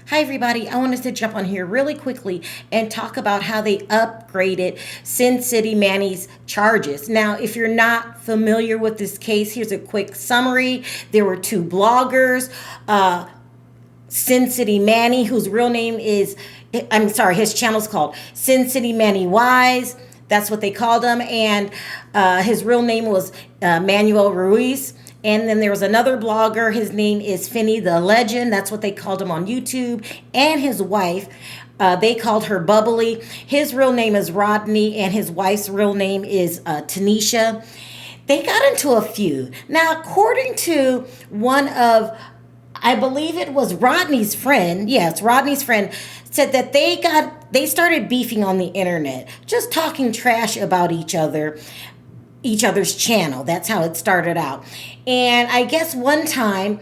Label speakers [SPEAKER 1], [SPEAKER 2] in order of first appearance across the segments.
[SPEAKER 1] Hi, everybody. I wanted to jump on here really quickly and talk about how they upgraded Sin City Manny's charges. Now, if you're not familiar with this case, here's a quick summary. There were two bloggers, Sin City Manny, whose real name is, his channel's called Sin City Manny Wise. That's what they called him. And his real name was Manuel Ruiz. And then there was another blogger. His name is Finny the Legend. That's what they called him on YouTube. And his wife, they called her Bubbly. His real name is Rodney, and his wife's real name is Tanisha. They got into a feud. Now, according to one of, I believe it was Rodney's friend. Yes, Rodney's friend said that they started beefing on the internet, just talking trash about each other's channel. That's how it started out. And I guess one time,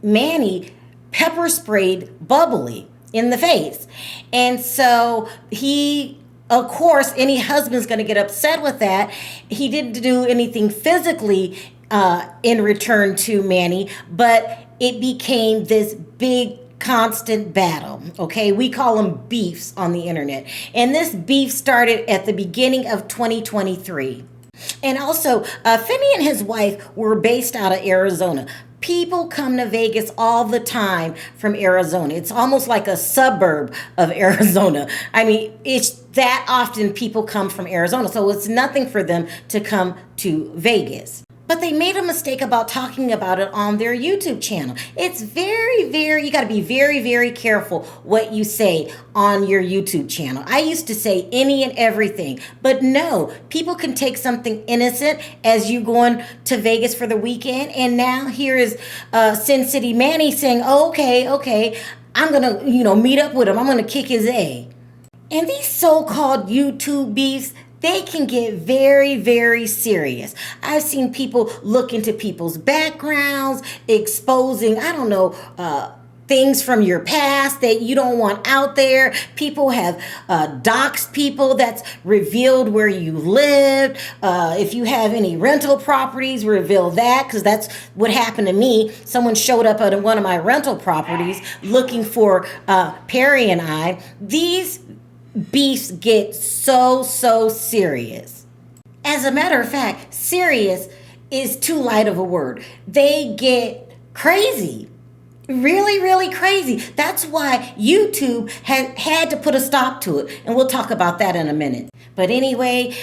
[SPEAKER 1] Manny pepper sprayed Bubbly in the face. And so of course, any husband's going to get upset with that. He didn't do anything physically in return to Manny, but it became this big constant battle. Okay, we call them beefs on the internet, and this beef started at the beginning of 2023. And also, Finny and his wife were based out of Arizona. People come to Vegas all the time from Arizona. It's almost like a suburb of Arizona. I mean, it's that often people come from Arizona, so it's nothing for them to come to Vegas. But they made a mistake about talking about it on their YouTube channel. It's you got to be very, very careful what you say on your YouTube channel. I used to say any and everything, but no, people can take something innocent as you going to Vegas for the weekend. And now here is Sin City Manny saying, oh, okay, I'm going to, meet up with him. I'm going to kick his A. And these so-called YouTube beefs, they can get very, very serious. I've seen people look into people's backgrounds, exposing, things from your past that you don't want out there. People have doxed people. That's revealed where you lived. If you have any rental properties, reveal that, because that's what happened to me. Someone showed up at one of my rental properties looking for Perry and I. These beefs get so serious. As a matter of fact, serious is too light of a word. They get crazy. Really, really crazy. That's why YouTube had to put a stop to it. And we'll talk about that in a minute. But anyway,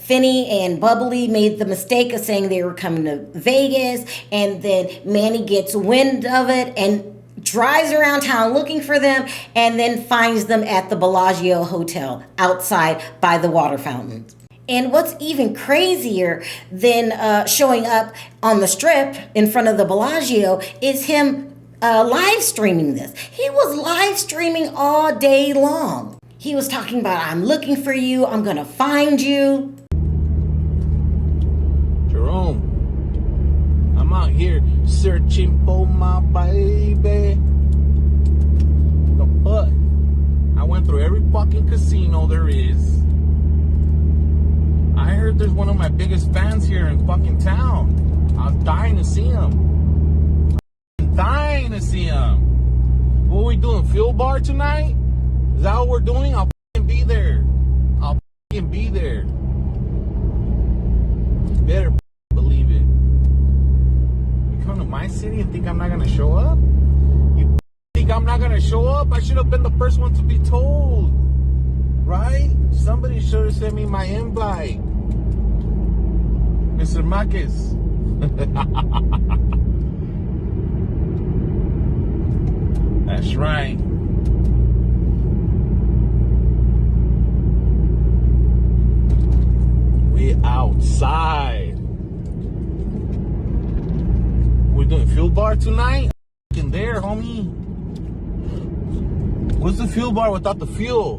[SPEAKER 1] Finny and Bubbly made the mistake of saying they were coming to Vegas. And then Manny gets wind of it and drives around town looking for them, and then finds them at the Bellagio Hotel outside by the water fountain. And what's even crazier than showing up on the strip in front of the Bellagio is him live streaming this. He was live streaming all day long. He was talking about, I'm looking for you, I'm gonna find you.
[SPEAKER 2] Jerome, I'm out here searching for my baby. The fuck? I went through every fucking casino there is. I heard there's one of my biggest fans here in fucking town. I was dying to see him. Dying to see him. What are we doing? Fuel bar tonight? Is that what we're doing? I'll fucking be there. I'll fucking be there. Better believe it. Come to my city and think I'm not gonna show up? You think I'm not gonna show up? I should have been the first one to be told, right? Somebody should have sent me my invite, Mr. Marquez. That's right. We outside. We're doing fuel bar tonight? In there, homie. What's the fuel bar without the fuel?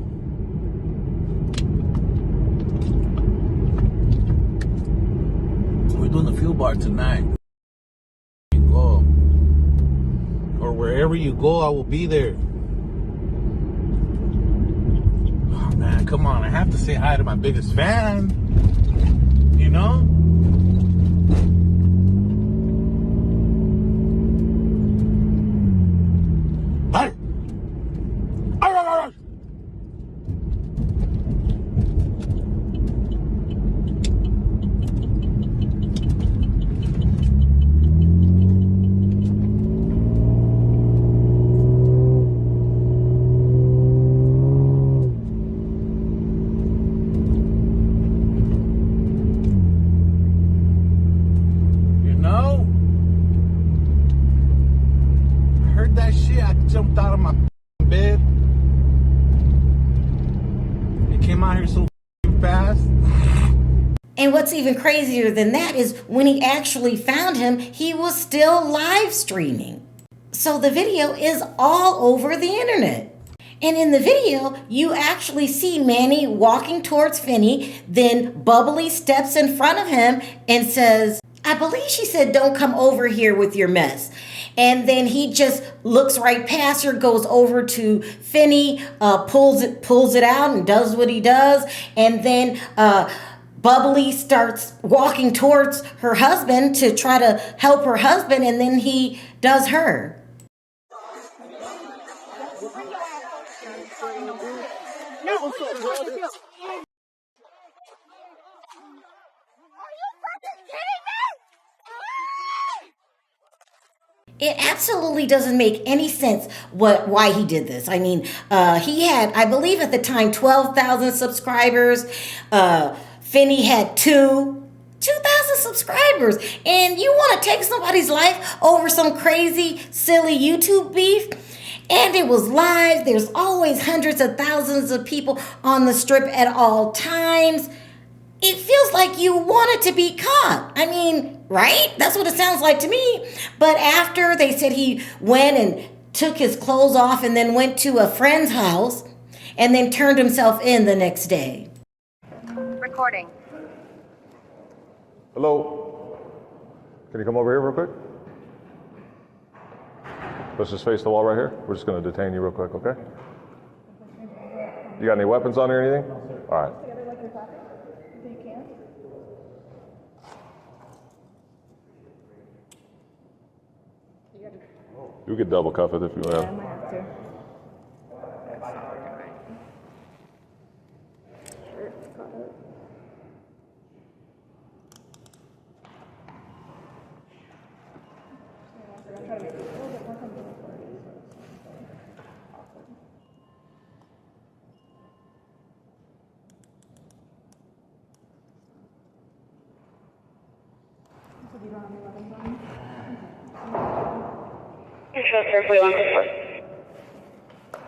[SPEAKER 2] We're doing the fuel bar tonight. You go. Or wherever you go, I will be there. Oh man, come on. I have to say hi to my biggest fan. You know? heard that shit, I jumped out of my bed. It came out here so fast.
[SPEAKER 1] And what's even crazier than that is when he actually found him, he was still live streaming. So the video is all over the internet. And in the video, you actually see Manny walking towards Finny, then Bubbly steps in front of him and says, I believe she said, don't come over here with your mess. And then he just looks right past her, goes over to Finny, pulls it out and does what he does. And then Bubbly starts walking towards her husband to try to help her husband, and then he does her. It absolutely doesn't make any sense why he did this. I mean, he had, I believe at the time, 12,000 subscribers. Finny had 2,000 subscribers. And you want to take somebody's life over some crazy, silly YouTube beef? And it was live. There's always hundreds of thousands of people on the strip at all times. It feels like you wanted to be caught. I mean, right? That's what it sounds like to me. But after they said he went and took his clothes off and then went to a friend's house and then turned himself in the next day.
[SPEAKER 3] Recording.
[SPEAKER 4] Hello? Can you come over here real quick? Let's just face the wall right here. We're just going to detain you real quick, okay? You got any weapons on you or anything? All right. You could double cuff it if you want.
[SPEAKER 5] I might have to.
[SPEAKER 3] Control sir, 4144.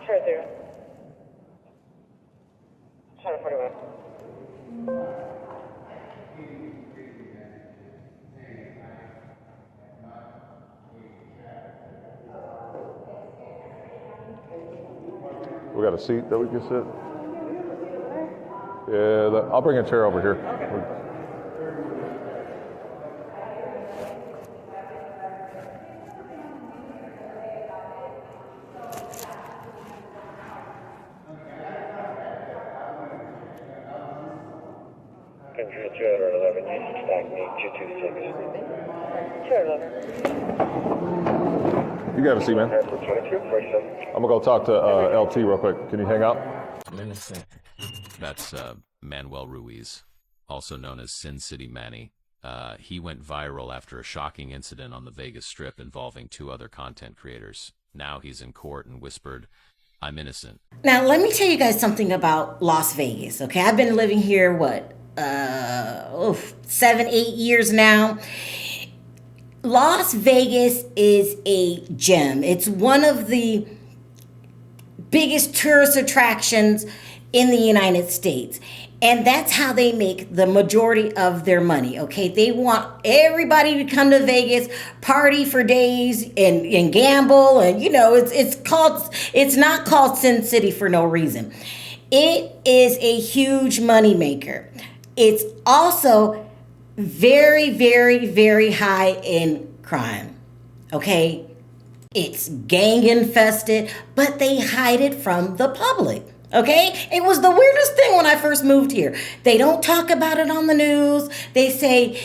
[SPEAKER 3] Sure, 0. Sure, 41.
[SPEAKER 4] We got a seat that we can sit? Yeah, I'll bring a chair over here. Okay.
[SPEAKER 3] Control 11, use stack me 226. Sure, 11.
[SPEAKER 4] You got a seat, man.
[SPEAKER 3] Airport 22, 47.
[SPEAKER 4] I'm gonna go talk to LT real quick. Can you hang out?
[SPEAKER 6] That's Manuel Ruiz, also known as Sin City Manny. He went viral after a shocking incident on the Vegas Strip involving 2 other content creators. Now he's in court and whispered, "I'm innocent."
[SPEAKER 1] Now, let me tell you guys something about Las Vegas, okay? I've been living here, 7, 8 years now. Las Vegas is a gem. It's one of the biggest tourist attractions in the United States. And that's how they make the majority of their money, okay? They want everybody to come to Vegas, party for days, and gamble. And, you know, it's not called Sin City for no reason. It is a huge moneymaker. It's also very, very, very high in crime, okay? It's gang infested, but they hide it from the public, okay? It was the weirdest thing when I first moved here. They don't talk about it on the news. They say,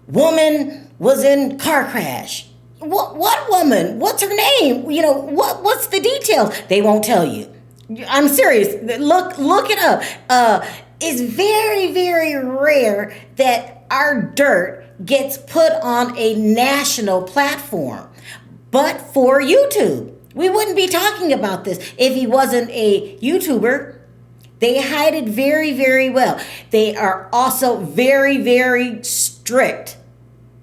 [SPEAKER 1] woman was in car crash. What woman? What's her name? You know, what's the details? They won't tell you. I'm serious. Look it up. It's very, very rare that our dirt gets put on a national platform. But for YouTube, we wouldn't be talking about this if he wasn't a YouTuber. They hide it very, very well. They are also very, very strict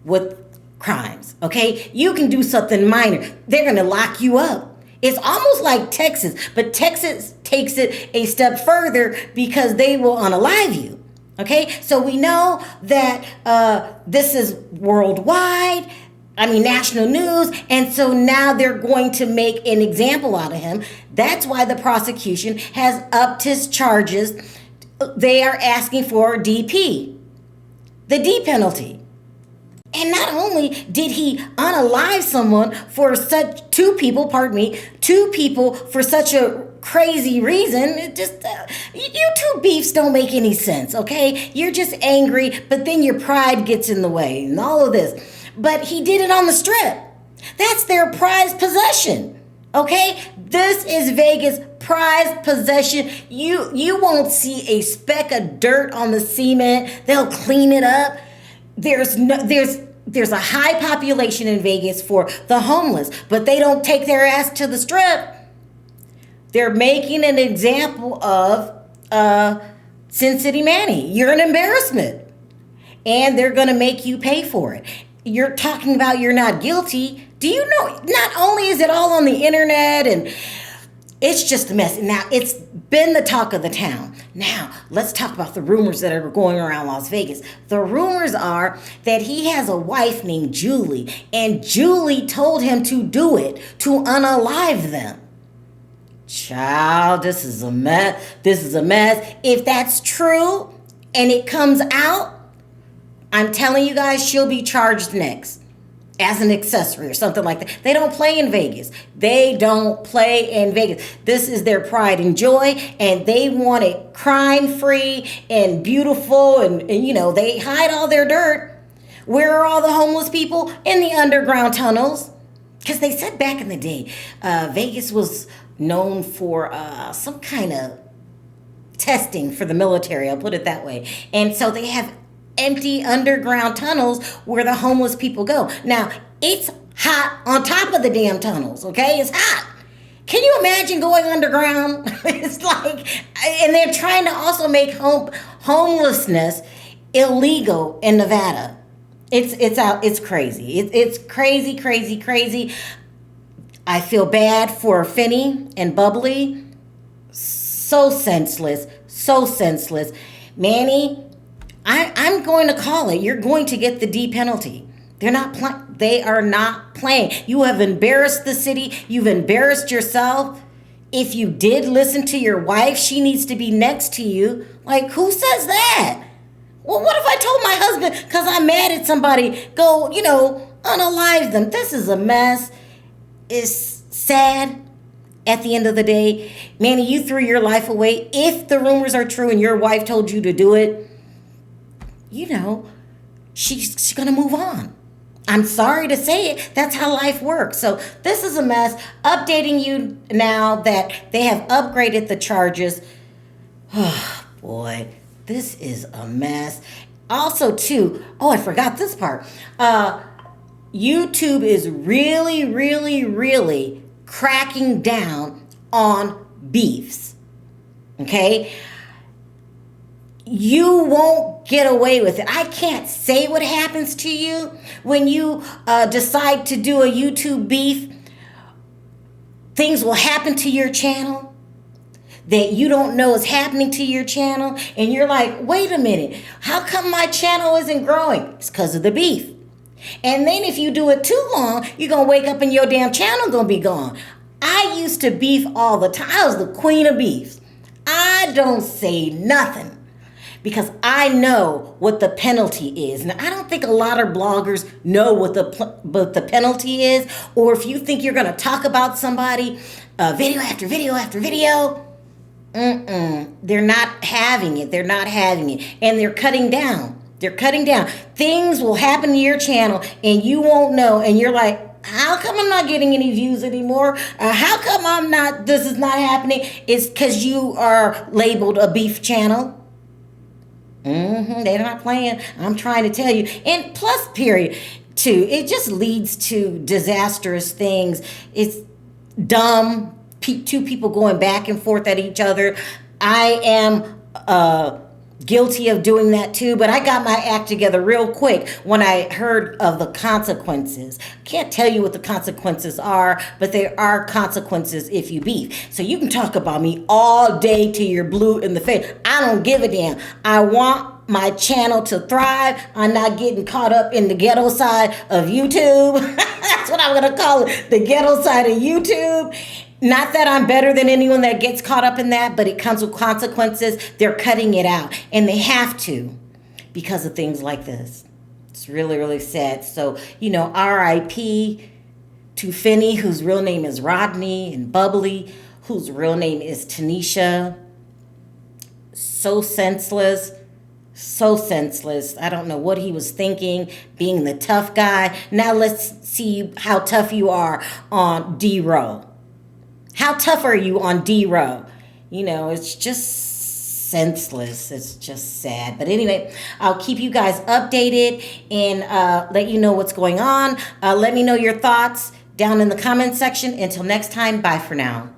[SPEAKER 1] with crimes, okay? You can do something minor. They're going to lock you up. It's almost like Texas, but Texas takes it a step further because they will unalive you, okay? So we know that this is worldwide, national news, and so now they're going to make an example out of him. That's why the prosecution has upped his charges. They are asking for DP, the D penalty. And not only did he unalive someone for two people for such a crazy reason. It just, you two beefs don't make any sense, okay? You're just angry, but then your pride gets in the way and all of this. But he did it on the strip. That's their prized possession, okay? This is Vegas' prized possession. You won't see a speck of dirt on the cement. They'll clean it up. There's a high population in Vegas for the homeless, but they don't take their ass to the strip. They're making an example of Sin City Manny. You're an embarrassment, and they're going to make you pay for it. You're talking about you're not guilty. Do you know, not only is it all on the internet and it's just a mess. Now, it's been the talk of the town. Now, let's talk about the rumors that are going around Las Vegas. The rumors are that he has a wife named Julie, and Julie told him to do it, to unalive them. Child, this is a mess. This is a mess. If that's true and it comes out, I'm telling you guys, she'll be charged next as an accessory or something like that. They don't play in Vegas. They don't play in Vegas. This is their pride and joy, and they want it crime-free and beautiful, and they hide all their dirt. Where are all the homeless people? In the underground tunnels. Because they said back in the day, Vegas was known for some kind of testing for the military, I'll put it that way. And so they have empty underground tunnels where the homeless people go. Now, it's hot on top of the damn tunnels, okay? It's hot. Can you imagine going underground? It's like, and they're trying to also make homelessness illegal in Nevada. It's crazy. It's crazy, crazy, crazy. I feel bad for Finny and Bubbly. So senseless, so senseless. Manny, I'm going to call it. You're going to get the D penalty. They are not playing. You have embarrassed the city. You've embarrassed yourself. If you did listen to your wife, she needs to be next to you. Like, who says that? Well, what if I told my husband, because I'm mad at somebody, go, unalive them? This is a mess. It's sad. At the end of the day, Manny, you threw your life away. If the rumors are true and your wife told you to do it, she's going to move on. I'm sorry to say it. That's how life works. So this is a mess. Updating you now that they have upgraded the charges. Oh, boy. This is a mess. Also, too, I forgot this part. YouTube is really, really, really cracking down on beefs. Okay? You won't get away with it. I can't say what happens to you when you decide to do a YouTube beef. Things will happen to your channel that you don't know is happening to your channel. And you're like, wait a minute, how come my channel isn't growing? It's because of the beef. And then if you do it too long, you're going to wake up and your damn channel going to be gone. I used to beef all the time. I was the queen of beefs. I don't say nothing because I know what the penalty is. Now, I don't think a lot of bloggers know what the penalty is. Or if you think you're going to talk about somebody video after video after video, they're not having it. They're not having it. And they're cutting down. They're cutting down. Things will happen to your channel and you won't know. And you're like, how come I'm not getting any views anymore? How come this is not happening? It's because you are labeled a beef channel. They're not playing. I'm trying to tell you. And plus, period, too, it just leads to disastrous things. It's dumb. Two people going back and forth at each other. I am guilty of doing that too, but I got my act together real quick when I heard of the consequences. Can't tell you what the consequences are, but there are consequences if you beef. So you can talk about me all day till you're blue in the face. I don't give a damn. I want my channel to thrive. I'm not getting caught up in the ghetto side of YouTube. That's what I'm gonna call it, the ghetto side of YouTube. Not that I'm better than anyone that gets caught up in that, but it comes with consequences. They're cutting it out, and they have to because of things like this. It's really, really sad. So, RIP to Finny, whose real name is Rodney, and Bubbly, whose real name is Tanisha. So senseless. So senseless. I don't know what he was thinking, being the tough guy. Now let's see how tough you are on D-Row. How tough are you on D-Row? It's just senseless. It's just sad. But anyway, I'll keep you guys updated and let you know what's going on. Let me know your thoughts down in the comment section. Until next time, bye for now.